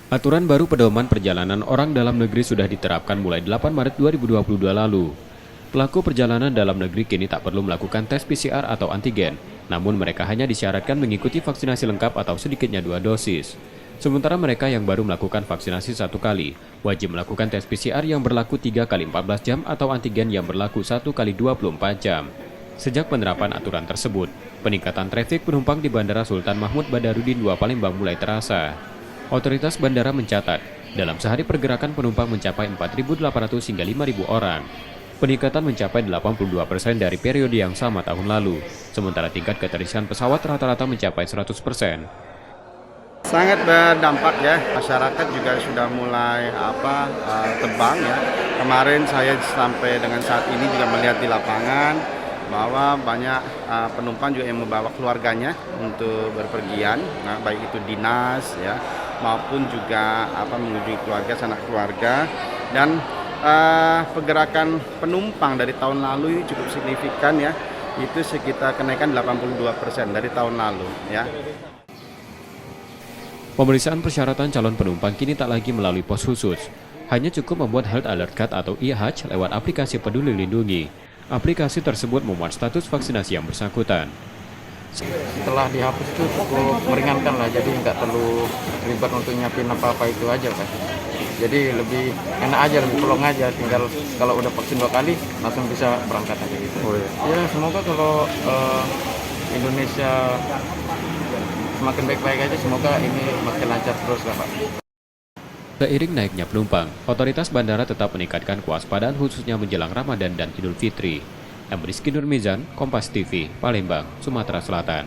Aturan baru pedoman perjalanan orang dalam negeri sudah diterapkan mulai 8 Maret 2022 lalu. Pelaku perjalanan dalam negeri kini tak perlu melakukan tes PCR atau antigen, namun mereka hanya disyaratkan mengikuti vaksinasi lengkap atau sedikitnya 2 dosis. Sementara mereka yang baru melakukan vaksinasi 1 kali, wajib melakukan tes PCR yang berlaku 3 kali 14 jam atau antigen yang berlaku 1 kali 24 jam. Sejak penerapan aturan tersebut, peningkatan trafik penumpang di Bandara Sultan Mahmud Badarudin II Palembang mulai terasa. Otoritas bandara mencatat, dalam sehari pergerakan penumpang mencapai 4.800 hingga 5.000 orang. Peningkatan mencapai 82% dari periode yang sama tahun lalu, sementara tingkat keterisian pesawat rata-rata mencapai 100%. Sangat berdampak ya, masyarakat juga sudah mulai terbang ya. Kemarin saya sampai dengan saat ini juga melihat di lapangan bahwa banyak penumpang juga yang membawa keluarganya untuk berpergian, baik itu dinas ya maupun juga mengunjungi keluarga, sanak keluarga, dan pergerakan penumpang dari tahun lalu cukup signifikan ya, itu sekitar kenaikan 82% dari tahun lalu ya. Pemeriksaan persyaratan calon penumpang kini tak lagi melalui pos khusus, hanya cukup membuat Health Alert Card atau IHC lewat aplikasi Peduli Lindungi. Aplikasi tersebut memuat status vaksinasi yang bersangkutan. Setelah dihapus itu cukup meringankan lah, jadi nggak terlalu ribet untuk nyiapin apa-apa itu aja kan. Jadi lebih enak aja, lebih plong aja, tinggal kalau udah vaksin 2 kali langsung bisa berangkat aja gitu. Ya semoga kalau Indonesia semakin baik-baik aja, semoga ini makin lancar terus lah Pak. Seiring naiknya penumpang, otoritas bandara tetap meningkatkan kewaspadaan khususnya menjelang Ramadan dan Idul Fitri. Rizky Nurmizan, Kompas TV, Palembang, Sumatera Selatan.